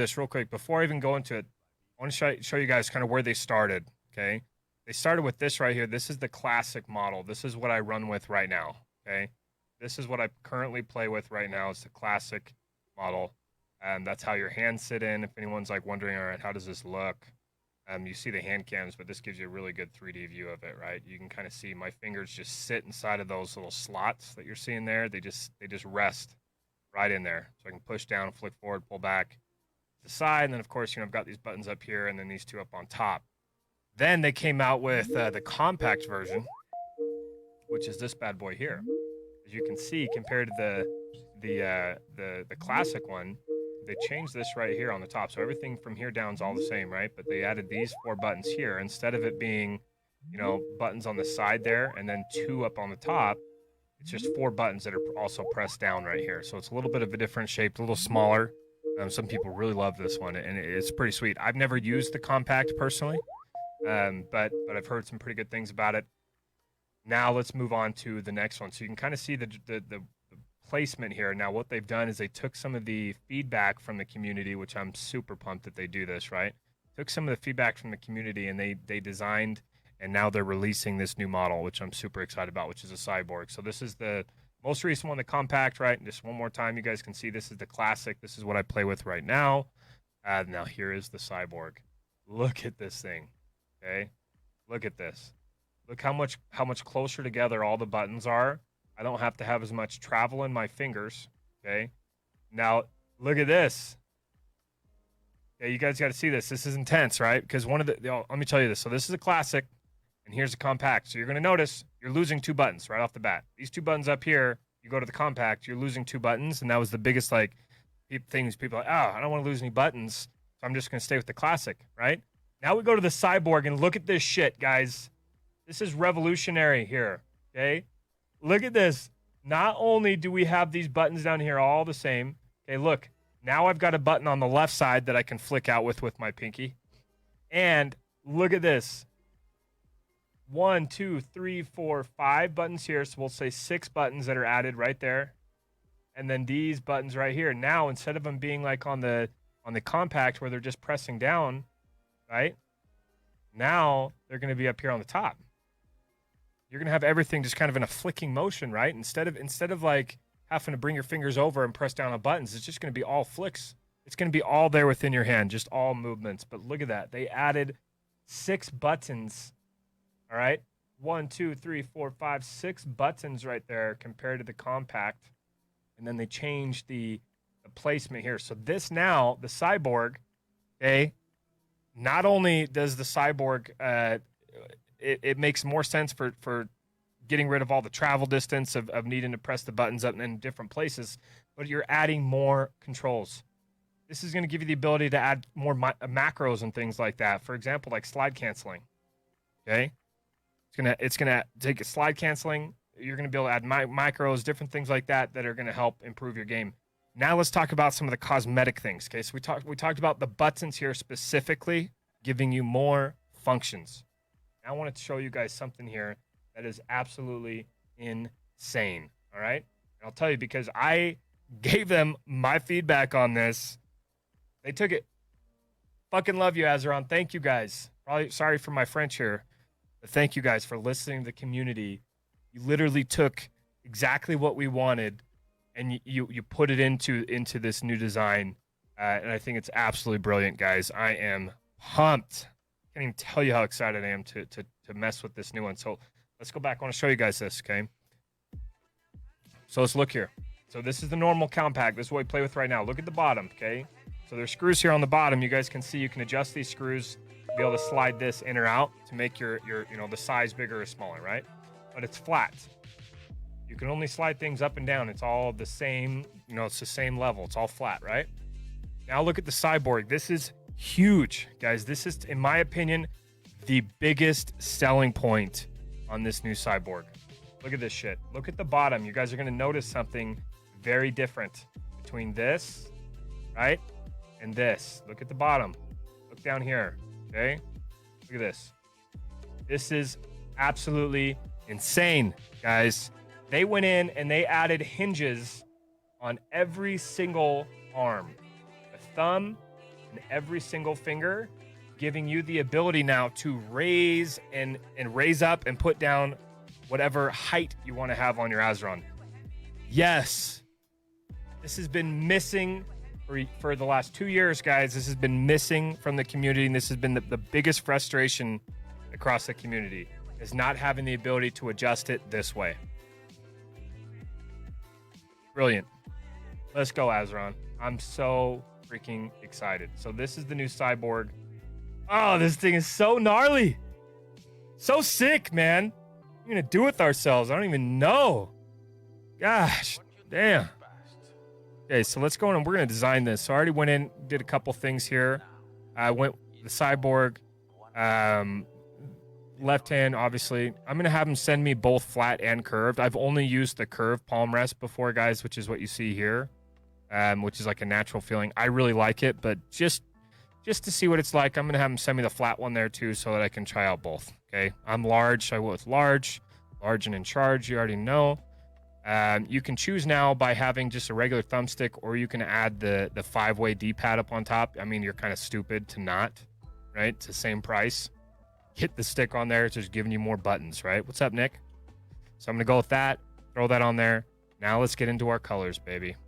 this real quick before I even go into it. I want to show you guys kind of where they started. Okay, they started with this right here. This is the classic model. This is what I run with right now. Okay, this is what I currently play with right now. It's the classic model, and that's how your hands sit in. If anyone's like wondering, all right, how does this look? You see the hand cams, but this gives you a really good 3D view of it, right? You can kind of see my fingers just sit inside of those little slots that you're seeing there. They just rest right in there. So I can push down, flick forward, pull back to the side, and then of course, I've got these buttons up here, and then these two up on top. Then they came out with the compact version, which is this bad boy here. As you can see, compared to the classic one, they changed this right here on the top. So everything from here down is all the same, right? But they added these 4 buttons here instead of it being, buttons on the side there and then 2 up on the top. It's just 4 buttons that are also pressed down right here. So it's a little bit of a different shape, a little smaller. Some people really love this one, and it's pretty sweet. I've never used the compact personally, but I've heard some pretty good things about it. Now let's move on to the next one. So you can kind of see the placement here. Now what they've done is they took some of the feedback from the community, which I'm super pumped that they do this, right? Took some of the feedback from the community and they designed, and now they're releasing this new model, which I'm super excited about, which is a Cyborg. So this is the most recent one, the compact, right? And just one more time, you guys can see this is the classic. This is what I play with right now. Now here is the Cyborg. Look at this thing, okay? Look at this. Look how much closer together all the buttons are. I don't have to have as much travel in my fingers, okay? Now, look at this. Okay, you guys got to see this. This is intense, right? Because let me tell you this. So this is a classic, and here's a compact. So you're going to notice you're losing 2 buttons right off the bat. These 2 buttons up here, you go to the compact, you're losing 2 buttons, and that was the biggest, things people are like, oh, I don't want to lose any buttons, so I'm just going to stay with the classic, right? Now we go to the Cyborg, and look at this shit, guys. This is revolutionary here, okay? Look at this. Not only do we have these buttons down here all the same. Okay, look. Now I've got a button on the left side that I can flick out with my pinky. And look at this. 1, 2, 3, 4, 5 buttons here. So we'll say 6 buttons that are added right there. And then these buttons right here. Now, instead of them being like on the compact where they're just pressing down, right? Now they're going to be up here on the top. You're going to have everything just kind of in a flicking motion, right? Instead of like having to bring your fingers over and press down on buttons, it's just going to be all flicks. It's going to be all there within your hand, just all movements. But look at that. They added 6 buttons, all right? 1, 2, 3, 4, 5, 6 buttons right there compared to the compact. And then they changed the placement here. So this now, the Cyborg, okay, not only does the Cyborg it makes more sense for getting rid of all the travel distance of needing to press the buttons up in different places, but you're adding more controls. This is going to give you the ability to add more macros and things like that. For example, like slide canceling. Okay, it's gonna take a slide canceling. You're going to be able to add micros, different things like that are going to help improve your game. Now let's talk about some of the cosmetic things. Okay, so we talked about the buttons here specifically giving you more functions. Now I wanted to show you guys something here that is absolutely insane. All right, and I'll tell you because I gave them my feedback on this. They took it. Fucking love you, Azeron. Thank you guys. Probably sorry for my French here, but thank you guys for listening to the community. You literally took exactly what we wanted and you put it into this new design. And I think it's absolutely brilliant, guys. I am pumped. I can't even tell you how excited I am to mess with this new one. So let's go back. I want to show you guys this, okay? So let's look here. So this is the normal compact. This is what we play with right now. Look at the bottom, okay? So there's screws here on the bottom. You guys can see you can adjust these screws to be able to slide this in or out to make your the size bigger or smaller, right? But it's flat. You can only slide things up and down. It's all the same, it's the same level. It's all flat, right? Now look at the Cyborg. This is huge, guys. This is, in my opinion, the biggest selling point on this new Cyborg. Look at this shit. Look at the bottom. You guys are going to notice something very different between this, right, and this. Look at the bottom. Look down here, okay? Look at this. This is absolutely insane, guys. They went in and they added hinges on every single arm. The thumb, in every single finger, giving you the ability now to raise and raise up and put down whatever height you want to have on your Azeron. Yes, this has been missing for the last 2 years, guys. This has been missing from the community, and this has been the biggest frustration across the community, is not having the ability to adjust it this way. Brilliant. Let's go, Azeron. I'm so freaking excited. So this is the new Cyborg. Oh, this thing is so gnarly. So sick, man. What are we going to do with ourselves? I don't even know. Gosh, damn. Okay, so let's go in and we're going to design this. So I already went in, did a couple things here. I went with the Cyborg. Left hand, obviously. I'm going to have him send me both flat and curved. I've only used the curved palm rest before, guys, which is what you see here, which is like a natural feeling. I really like it, but just to see what it's like, I'm going to have him send me the flat one there too so that I can try out both, okay? I'm large, so I went with large and in charge, you already know. You can choose now by having just a regular thumbstick, or you can add the 5-way D-pad up on top. I mean, you're kind of stupid to not, right? It's the same price. Hit the stick on there. It's just giving you more buttons, right? What's up, Nick? So I'm going to go with that. Throw that on there. Now let's get into our colors, baby.